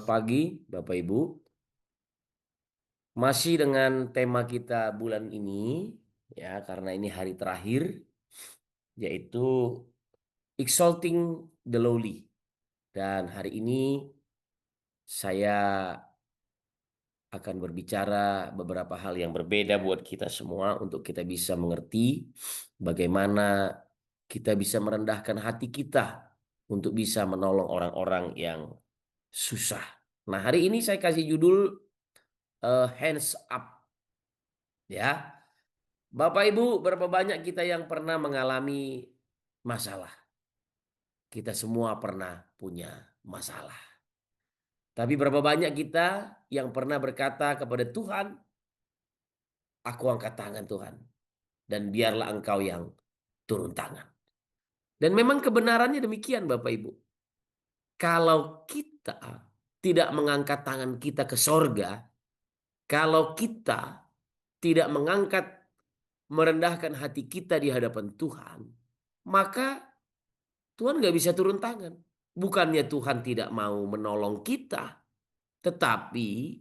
pagi, Bapak Ibu. Masih dengan tema kita bulan ini, ya, karena ini hari terakhir, yaitu Exalting the Lowly. Dan hari ini saya akan berbicara beberapa hal yang berbeda buat kita semua untuk kita bisa mengerti bagaimana kita bisa merendahkan hati kita untuk bisa menolong orang-orang yang susah. Nah, hari ini saya kasih judul Hands Up. Ya, Bapak Ibu, berapa banyak kita yang pernah mengalami masalah? Kita semua pernah punya masalah. Tapi berapa banyak kita yang pernah berkata kepada Tuhan, aku angkat tangan Tuhan, dan biarlah Engkau yang turun tangan. Dan memang kebenarannya demikian Bapak Ibu. Kalau kita tidak mengangkat tangan kita ke sorga, kalau kita tidak mengangkat merendahkan hati kita di hadapan Tuhan, maka Tuhan nggak bisa turun tangan. Bukannya Tuhan tidak mau menolong kita, tetapi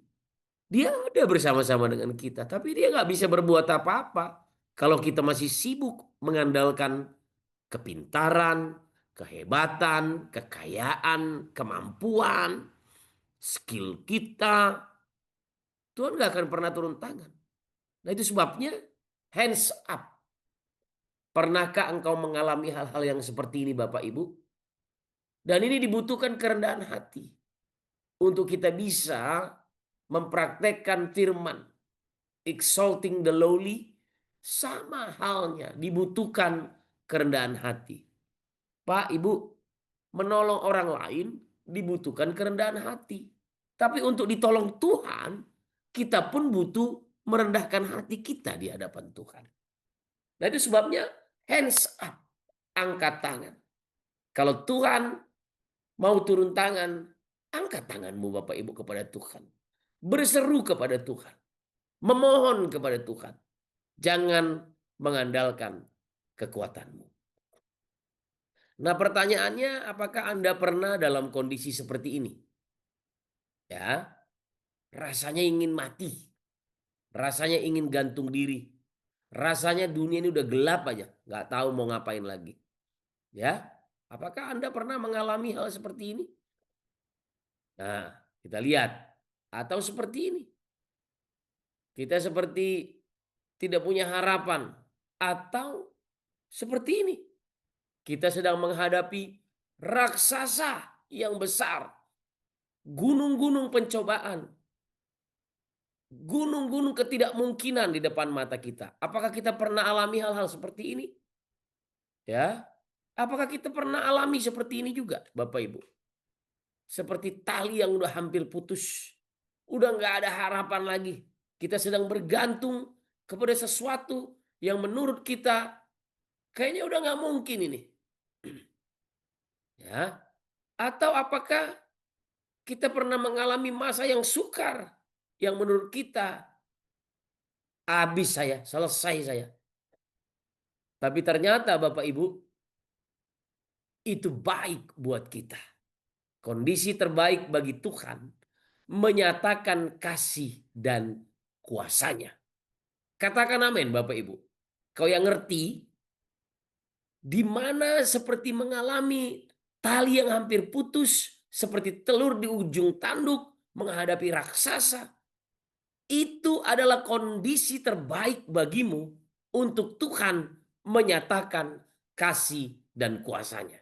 Dia ada bersama-sama dengan kita. Tapi Dia nggak bisa berbuat apa-apa kalau kita masih sibuk mengandalkan kepintaran, kehebatan, kekayaan, kemampuan, skill kita. Tuhan nggak akan pernah turun tangan. Nah, itu sebabnya hands up. Pernahkah engkau mengalami hal-hal yang seperti ini Bapak Ibu? Dan ini dibutuhkan kerendahan hati untuk kita bisa mempraktekkan firman. Exalting the lowly, sama halnya dibutuhkan kerendahan hati. Pak, Ibu, menolong orang lain dibutuhkan kerendahan hati. Tapi untuk ditolong Tuhan, kita pun butuh merendahkan hati kita di hadapan Tuhan. Nah, itu sebabnya hands up, angkat tangan. Kalau Tuhan mau turun tangan, angkat tanganmu Bapak Ibu kepada Tuhan. Berseru kepada Tuhan. Memohon kepada Tuhan. Jangan mengandalkan kekuatanmu. Nah, pertanyaannya, apakah Anda pernah dalam kondisi seperti ini? Ya, rasanya ingin mati. Rasanya ingin gantung diri. Rasanya dunia ini udah gelap aja. Nggak tahu mau ngapain lagi. Ya, apakah Anda pernah mengalami hal seperti ini? Nah, kita lihat. Atau seperti ini. Kita seperti tidak punya harapan. Atau seperti ini. Kita sedang menghadapi raksasa yang besar. Gunung-gunung pencobaan. Gunung-gunung ketidakmungkinan di depan mata kita. Apakah kita pernah alami hal-hal seperti ini? Ya. Apakah kita pernah alami seperti ini juga, Bapak Ibu? Seperti tali yang udah hampir putus. Udah nggak ada harapan lagi. Kita sedang bergantung kepada sesuatu yang menurut kita kayaknya udah nggak mungkin ini. Ya. Atau apakah kita pernah mengalami masa yang sukar yang menurut kita habis saya, selesai saya. Tapi ternyata Bapak Ibu itu baik buat kita. Kondisi terbaik bagi Tuhan menyatakan kasih dan kuasanya. Katakan amin Bapak Ibu. Kau yang ngerti di mana seperti mengalami tali yang hampir putus, seperti telur di ujung tanduk menghadapi raksasa. Itu adalah kondisi terbaik bagimu untuk Tuhan menyatakan kasih dan kuasanya.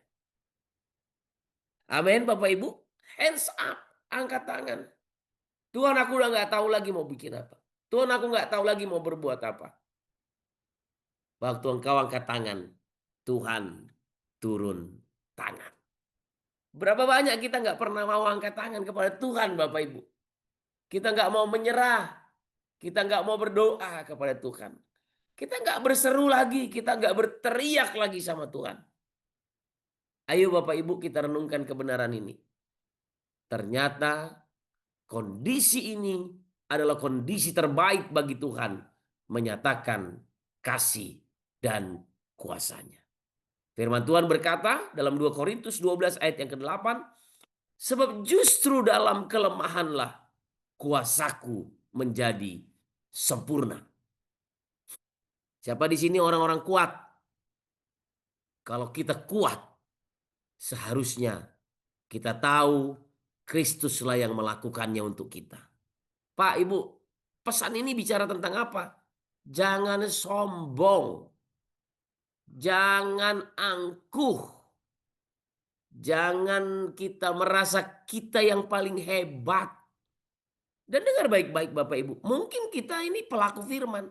Amin Bapak Ibu. Hands up. Angkat tangan. Tuhan, aku udah gak tahu lagi mau bikin apa. Tuhan, aku gak tahu lagi mau berbuat apa. Waktu engkau angkat tangan, Tuhan turun tangan. Berapa banyak kita gak pernah mau angkat tangan kepada Tuhan Bapak Ibu. Kita gak mau menyerah. Kita gak mau berdoa kepada Tuhan. Kita nggak berseru lagi, kita nggak berteriak lagi sama Tuhan. Ayo Bapak Ibu kita renungkan kebenaran ini. Ternyata kondisi ini adalah kondisi terbaik bagi Tuhan menyatakan kasih dan kuasanya. Firman Tuhan berkata dalam 2 Korintus 12 ayat yang ke-8, Sebab justru dalam kelemahanlah kuasaku menjadi sempurna. Siapa di sini orang-orang kuat? Kalau kita kuat, seharusnya kita tahu Kristuslah yang melakukannya untuk kita. Pak, Ibu, pesan ini bicara tentang apa? Jangan sombong, jangan angkuh, jangan kita merasa kita yang paling hebat. Dan dengar baik-baik Bapak Ibu, mungkin kita ini pelaku firman.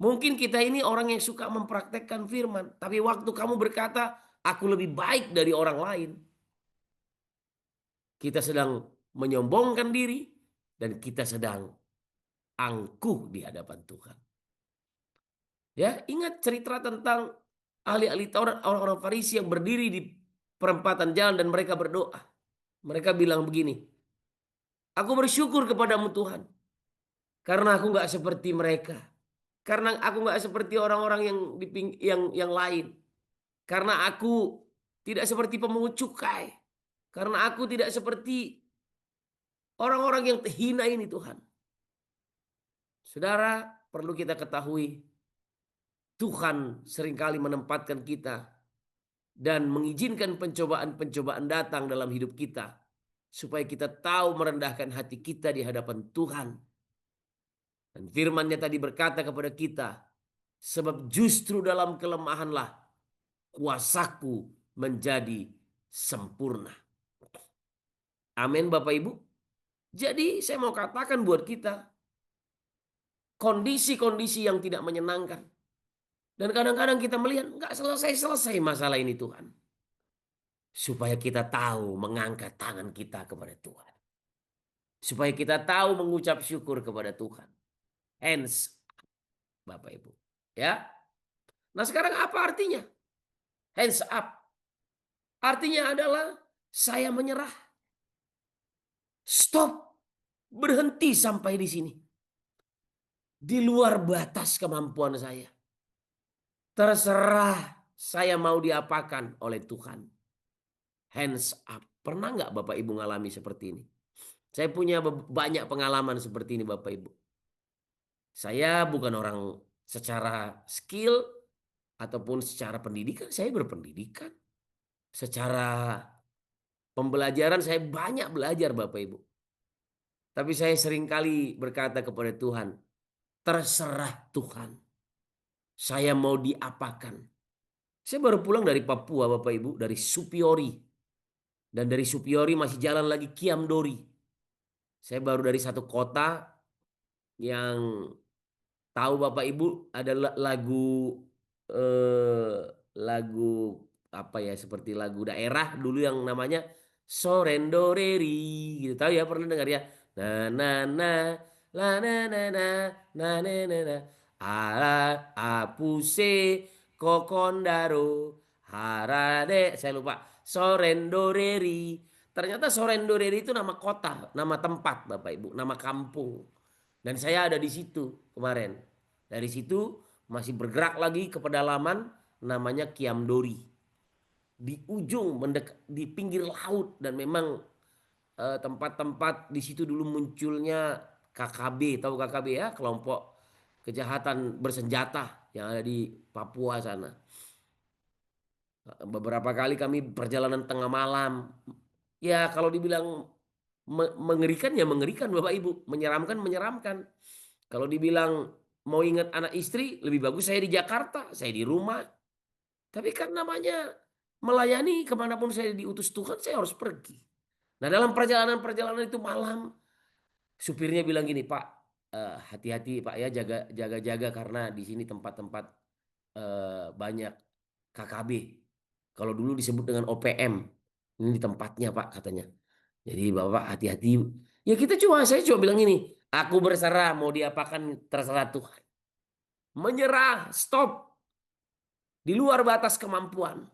Mungkin kita ini orang yang suka mempraktekkan firman. Tapi waktu kamu berkata, aku lebih baik dari orang lain. Kita sedang menyombongkan diri dan kita sedang angkuh di hadapan Tuhan. Ya, ingat cerita tentang ahli-ahli Taurat, orang-orang Farisi yang berdiri di perempatan jalan dan mereka berdoa. Mereka bilang begini, aku bersyukur kepadamu Tuhan, karena aku nggak seperti mereka, karena aku nggak seperti orang-orang yang lain, karena aku tidak seperti pemungut cukai, karena aku tidak seperti orang-orang yang hina ini Tuhan. Saudara, perlu kita ketahui, Tuhan seringkali menempatkan kita dan mengizinkan pencobaan-pencobaan datang dalam hidup kita supaya kita tahu merendahkan hati kita di hadapan Tuhan. Dan firman-Nya tadi berkata kepada kita, sebab justru dalam kelemahanlah kuasaku menjadi sempurna. Amin Bapak Ibu. Jadi saya mau katakan buat kita, kondisi-kondisi yang tidak menyenangkan. Dan kadang-kadang kita melihat nggak selesai-selesai masalah ini Tuhan. Supaya kita tahu mengangkat tangan kita kepada Tuhan. Supaya kita tahu mengucap syukur kepada Tuhan. Hands up, Bapak Ibu. Ya. Nah sekarang apa artinya? Hands up. Artinya adalah saya menyerah. Stop. Berhenti sampai di sini. Di luar batas kemampuan saya. Terserah saya mau diapakan oleh Tuhan. Hands up. Pernah nggak Bapak Ibu ngalami seperti ini? Saya punya banyak pengalaman seperti ini Bapak Ibu. Saya bukan orang secara skill ataupun secara pendidikan. Saya berpendidikan. Secara pembelajaran saya banyak belajar Bapak Ibu. Tapi saya seringkali berkata kepada Tuhan, terserah Tuhan. Saya mau diapakan. Saya baru pulang dari Papua Bapak Ibu, dari Supiori. Dan dari Supiori masih jalan lagi Kiamdori. Saya baru dari satu kota yang tahu Bapak Ibu ada eh, lagu apa ya seperti lagu daerah dulu yang namanya Sorendoreri gitu. Tahu ya pernah dengar ya? Na na na la na na na na na na na ala apuse kokondaro harade saya lupa Sorendoreri. Ternyata Sorendoreri itu nama kota, nama tempat Bapak Ibu, nama kampung. Dan saya ada di situ kemarin. Dari situ masih bergerak lagi ke pedalaman namanya Kiamdori. Di ujung di pinggir laut dan memang tempat-tempat di situ dulu munculnya KKB, tahu KKB ya, kelompok kejahatan bersenjata yang ada di Papua sana. Beberapa kali kami perjalanan tengah malam. Ya kalau dibilang mengerikan ya mengerikan Bapak Ibu, menyeramkan menyeramkan. Kalau dibilang mau ingat anak istri, lebih bagus saya di Jakarta, saya di rumah. Tapi kan namanya melayani kemanapun saya diutus Tuhan, saya harus pergi. Nah dalam perjalanan-perjalanan itu malam, supirnya bilang gini, Pak, hati-hati Pak ya, jaga-jaga karena di sini tempat-tempat banyak KKB. Kalau dulu disebut dengan OPM, ini tempatnya Pak katanya. Jadi Bapak hati-hati. Ya saya cuma bilang ini, aku berserah mau diapakan terserah Tuhan. Menyerah, stop. Di luar batas kemampuan.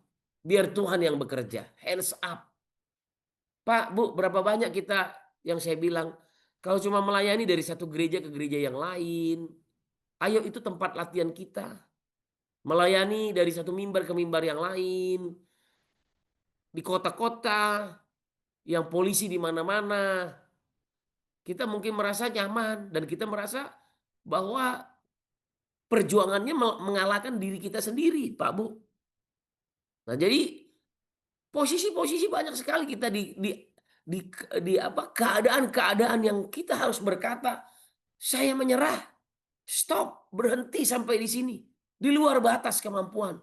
Biar Tuhan yang bekerja. Hands up. Pak, Bu, berapa banyak kita yang saya bilang, kalau cuma melayani dari satu gereja ke gereja yang lain, ayo itu tempat latihan kita. Melayani dari satu mimbar ke mimbar yang lain. Di kota-kota. yang polisi di mana-mana. Kita mungkin merasa nyaman dan kita merasa bahwa perjuangannya mengalahkan diri kita sendiri, Pak Bu. Nah, jadi posisi-posisi banyak sekali kita di, di apa keadaan-keadaan yang kita harus berkata, saya menyerah, stop, berhenti sampai di sini, di luar batas kemampuan,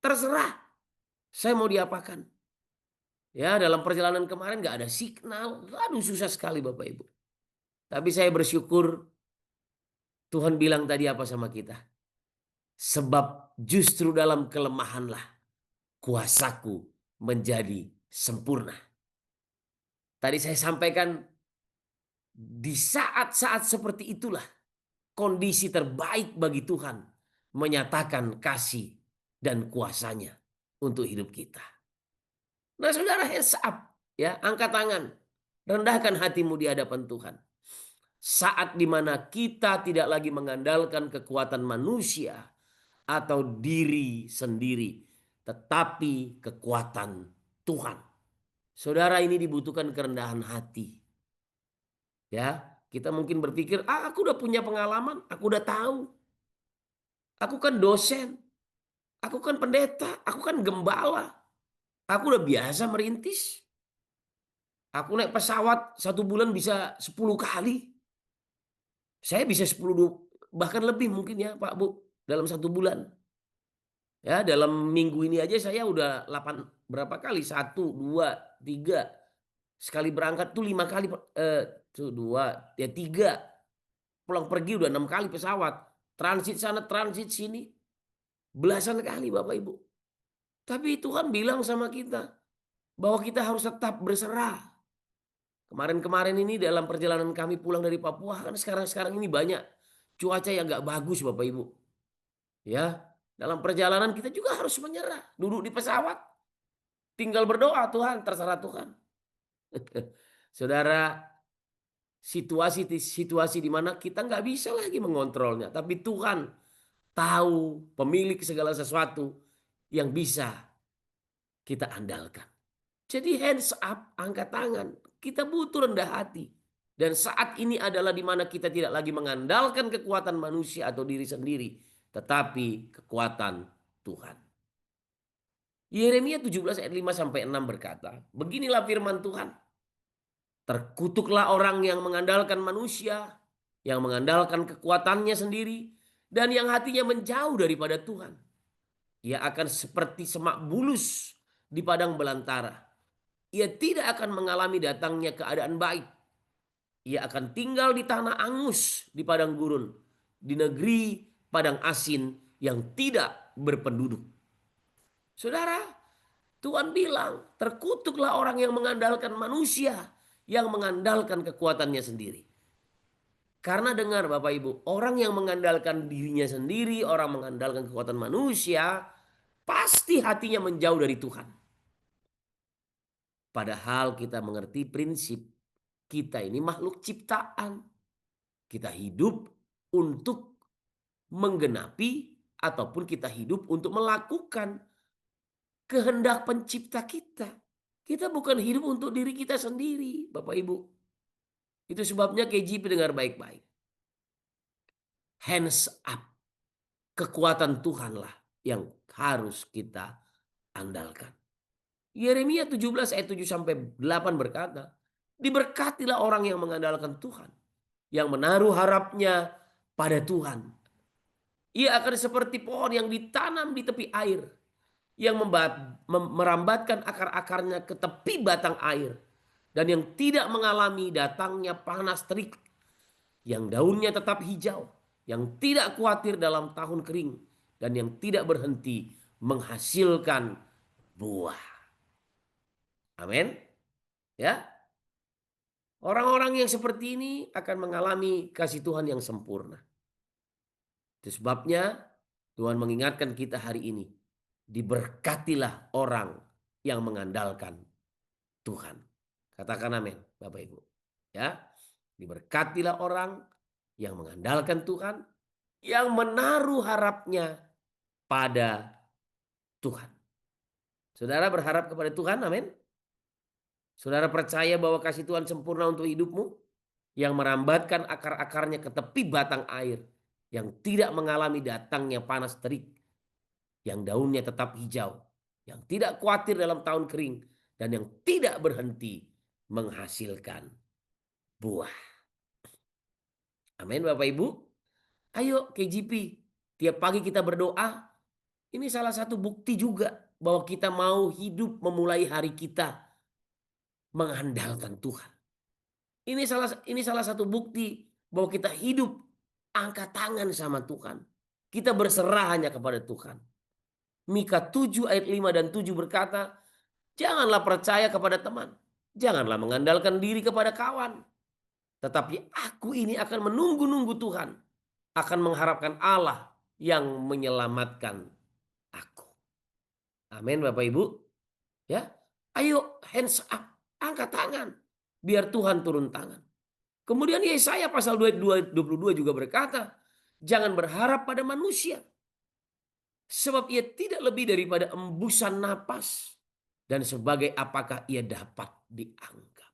terserah, saya mau diapakan. Ya, dalam perjalanan kemarin nggak ada signal, aduh susah sekali Bapak Ibu. Tapi saya bersyukur Tuhan bilang tadi apa sama kita? Sebab justru dalam kelemahanlah kuasaku menjadi sempurna. Tadi saya sampaikan di saat-saat seperti itulah kondisi terbaik bagi Tuhan menyatakan kasih dan kuasanya untuk hidup kita. Nah, saudara, hands up, ya, angkat tangan, rendahkan hatimu di hadapan Tuhan. Saat dimana kita tidak lagi mengandalkan kekuatan manusia atau diri sendiri, tetapi kekuatan Tuhan. Saudara, ini dibutuhkan kerendahan hati. Ya, kita mungkin berpikir, aku udah punya pengalaman, aku udah tahu. Aku kan dosen, aku kan pendeta, aku kan gembala. Aku udah biasa merintis. Aku naik pesawat 1 bulan bisa 10 kali. Saya bisa 10 bahkan lebih mungkin ya Pak Bu dalam 1 bulan. Ya, dalam minggu ini aja saya udah 8 berapa kali? 1, 2, 3. Sekali berangkat tuh 5 kali. Tuh 2, ya 3. Pulang pergi udah 6 kali pesawat. Transit sana, transit sini. Belasan kali Bapak Ibu. Tapi Tuhan bilang sama kita bahwa kita harus tetap berserah. Kemarin-kemarin ini dalam perjalanan kami pulang dari Papua kan sekarang-sekarang ini banyak cuaca yang gak bagus Bapak Ibu. Ya, dalam perjalanan kita juga harus menyerah. Duduk di pesawat, tinggal berdoa Tuhan, terserah Tuhan. Saudara, situasi-situasi di mana kita nggak bisa lagi mengontrolnya, tapi Tuhan tahu pemilik segala sesuatu yang bisa kita andalkan. Jadi hands up, angkat tangan. Kita butuh rendah hati. Dan saat ini adalah di mana kita tidak lagi mengandalkan kekuatan manusia atau diri sendiri, tetapi kekuatan Tuhan. Yeremia 17 ayat 5 sampai 6 berkata, beginilah firman Tuhan. Terkutuklah orang yang mengandalkan manusia, yang mengandalkan kekuatannya sendiri, dan yang hatinya menjauh daripada Tuhan. Ia akan seperti semak bulus di padang belantara. Ia tidak akan mengalami datangnya keadaan baik. Ia akan tinggal di tanah angus di padang gurun, di negeri padang asin yang tidak berpenduduk. Saudara, Tuhan bilang, terkutuklah orang yang mengandalkan manusia, yang mengandalkan kekuatannya sendiri. Karena dengar Bapak Ibu, orang yang mengandalkan dirinya sendiri, orang mengandalkan kekuatan manusia, pasti hatinya menjauh dari Tuhan. Padahal kita mengerti prinsip, kita ini makhluk ciptaan. Kita hidup untuk menggenapi ataupun kita hidup untuk melakukan kehendak pencipta kita. Kita bukan hidup untuk diri kita sendiri, Bapak Ibu. Itu sebabnya KJP dengar baik-baik. Hands up. Kekuatan Tuhanlah yang harus kita andalkan. Yeremia 17 ayat 7 sampai 8 berkata, diberkatilah orang yang mengandalkan Tuhan, yang menaruh harapnya pada Tuhan. Ia akan seperti pohon yang ditanam di tepi air, yang merambatkan akar-akarnya ke tepi batang air, dan yang tidak mengalami datangnya panas terik, yang daunnya tetap hijau, yang tidak khawatir dalam tahun kering, dan yang tidak berhenti menghasilkan buah. Amin. Ya, orang-orang yang seperti ini akan mengalami kasih Tuhan yang sempurna. Itu sebabnya Tuhan mengingatkan kita hari ini, diberkatilah orang yang mengandalkan Tuhan. Katakan amin, Bapak Ibu. Ya, diberkatilah orang yang mengandalkan Tuhan, yang menaruh harapnya pada Tuhan. Saudara berharap kepada Tuhan, amin. Saudara percaya bahwa kasih Tuhan sempurna untuk hidupmu, yang merambatkan akar-akarnya ke tepi batang air, yang tidak mengalami datangnya panas terik, yang daunnya tetap hijau, yang tidak khawatir dalam tahun kering, dan yang tidak berhenti menghasilkan buah. Amin Bapak Ibu. Ayo KGP, tiap pagi kita berdoa. Ini salah satu bukti juga bahwa kita mau hidup memulai hari kita mengandalkan Tuhan. Ini salah satu bukti bahwa kita hidup angkat tangan sama Tuhan. Kita berserah hanya kepada Tuhan. Mika 7 ayat 5 dan 7 berkata, janganlah percaya kepada teman. Janganlah mengandalkan diri kepada kawan. Tetapi aku ini akan menunggu-nunggu Tuhan. Akan mengharapkan Allah yang menyelamatkan aku. Amin Bapak Ibu. Ya, ayo hands up. Angkat tangan. Biar Tuhan turun tangan. Kemudian Yesaya pasal 22 juga berkata, jangan berharap pada manusia. Sebab ia tidak lebih daripada embusan napas. Dan sebagai apakah ia dapat dianggap.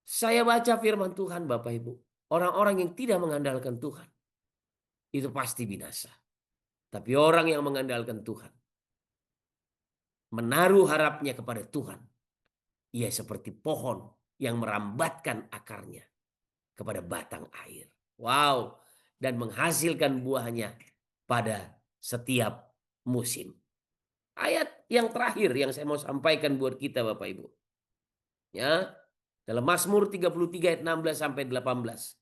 Saya baca firman Tuhan Bapak Ibu. Orang-orang yang tidak mengandalkan Tuhan. Itu pasti binasa. Tapi orang yang mengandalkan Tuhan. Menaruh harapnya kepada Tuhan. Ia seperti pohon yang merambatkan akarnya kepada batang air. Wow. Dan menghasilkan buahnya pada setiap musim. Ayat yang terakhir yang saya mau sampaikan buat kita Bapak Ibu. Ya, dalam Mazmur 33 ayat 16 sampai 18.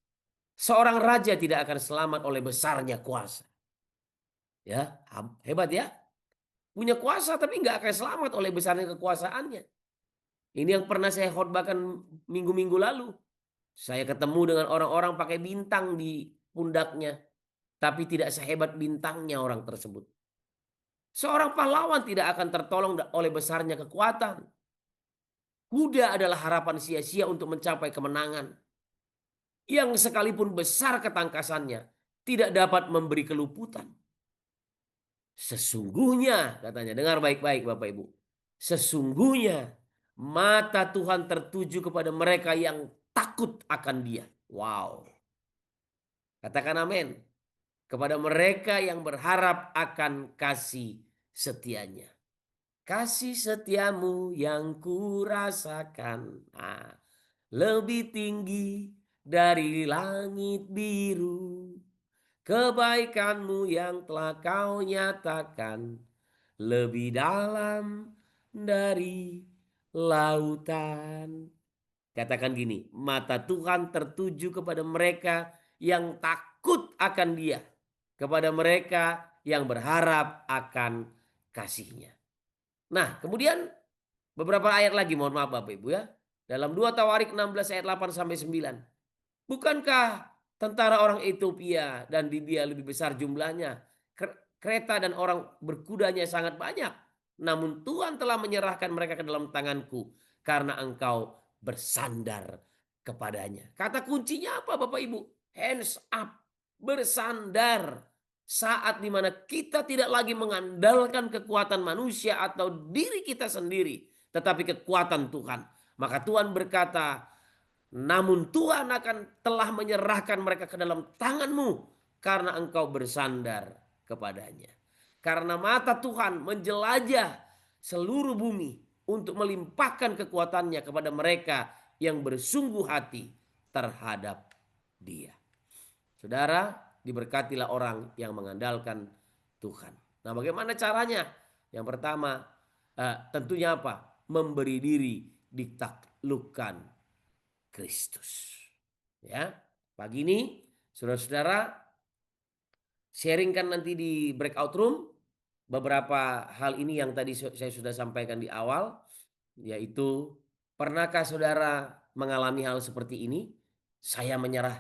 Seorang raja tidak akan selamat oleh besarnya kuasa. Ya, hebat ya. Punya kuasa tapi nggak akan selamat oleh besarnya kekuasaannya. Ini yang pernah saya khotbahkan minggu-minggu lalu. Saya ketemu dengan orang-orang pakai bintang di pundaknya. Tapi tidak sehebat bintangnya orang tersebut. Seorang pahlawan tidak akan tertolong oleh besarnya kekuatan. Kuda adalah harapan sia-sia untuk mencapai kemenangan. Yang sekalipun besar ketangkasannya, tidak dapat memberi keluputan. Sesungguhnya, katanya, dengar baik-baik Bapak Ibu. Sesungguhnya mata Tuhan tertuju kepada mereka yang takut akan Dia. Wow. Katakan amin. Kepada mereka yang berharap akan kasih setianya. Kasih setiamu yang kurasakan lebih tinggi dari langit biru. Kebaikanmu yang telah kau nyatakan lebih dalam dari lautan. Katakan gini, mata Tuhan tertuju kepada mereka yang takut akan Dia. Kepada mereka yang berharap akan kasih-Nya. Nah, kemudian beberapa ayat lagi, mohon maaf Bapak Ibu ya. Dalam 2 Tawarik 16 ayat 8 sampai 9. Bukankah tentara orang Ethiopia dan Libya lebih besar jumlahnya? Kereta dan orang berkudanya sangat banyak. Namun Tuhan telah menyerahkan mereka ke dalam tanganku karena engkau bersandar kepadanya. Kata kuncinya apa Bapak Ibu? Hands up, bersandar. Saat dimana kita tidak lagi mengandalkan kekuatan manusia atau diri kita sendiri, tetapi kekuatan Tuhan. Maka Tuhan berkata, namun Tuhan akan telah menyerahkan mereka ke dalam tanganmu karena engkau bersandar kepadanya. Karena mata Tuhan menjelajah seluruh bumi untuk melimpahkan kekuatannya kepada mereka yang bersungguh hati terhadap Dia. Saudara, diberkatilah orang yang mengandalkan Tuhan. Nah, bagaimana caranya? Yang pertama, tentunya apa? Memberi diri ditaklukkan Kristus. Ya, pagi ini saudara-saudara sharingkan nanti di breakout room beberapa hal ini yang tadi saya sudah sampaikan di awal, yaitu pernahkah saudara mengalami hal seperti ini? Saya menyerah,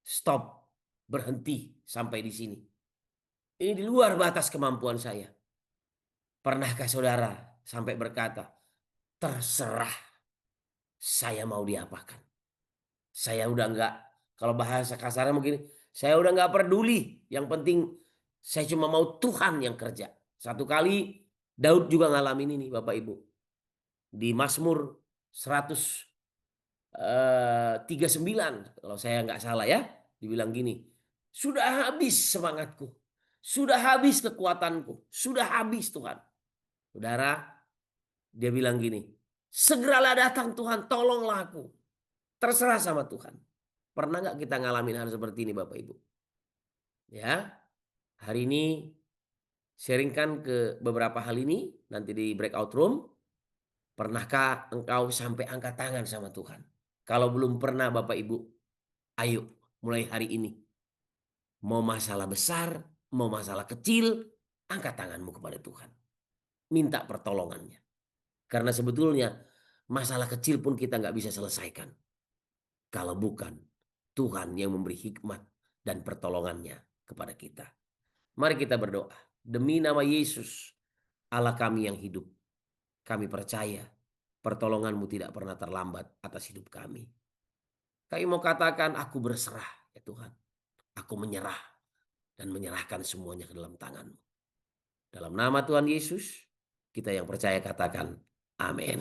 stop, berhenti sampai di sini. Ini di luar batas kemampuan saya. Pernahkah saudara sampai berkata, terserah saya mau diapakan. Saya udah enggak, kalau bahasa kasarnya mungkin, saya udah enggak peduli. Yang penting saya cuma mau Tuhan yang kerja. Satu kali Daud juga ngalamin ini Bapak Ibu. Di Mazmur 139 kalau saya nggak salah ya. Dibilang gini, sudah habis semangatku, sudah habis kekuatanku, sudah habis Tuhan. Saudara, dia bilang gini, segeralah datang Tuhan, tolonglah aku. Terserah sama Tuhan. Pernah nggak kita ngalamin hal seperti ini Bapak Ibu? Ya, hari ini sharingkan ke beberapa hal ini nanti di breakout room. Pernahkah engkau sampai angkat tangan sama Tuhan? Kalau belum pernah Bapak Ibu, ayo mulai hari ini. Mau masalah besar, mau masalah kecil, angkat tanganmu kepada Tuhan. Minta pertolongannya. Karena sebetulnya masalah kecil pun kita nggak bisa selesaikan. Kalau bukan Tuhan yang memberi hikmat dan pertolongannya kepada kita. Mari kita berdoa. Demi nama Yesus, Allah kami yang hidup. Kami percaya pertolonganmu tidak pernah terlambat atas hidup kami. Kami mau katakan aku berserah ya Tuhan. Aku menyerah dan menyerahkan semuanya ke dalam tangan-Mu. Dalam nama Tuhan Yesus, kita yang percaya katakan amin.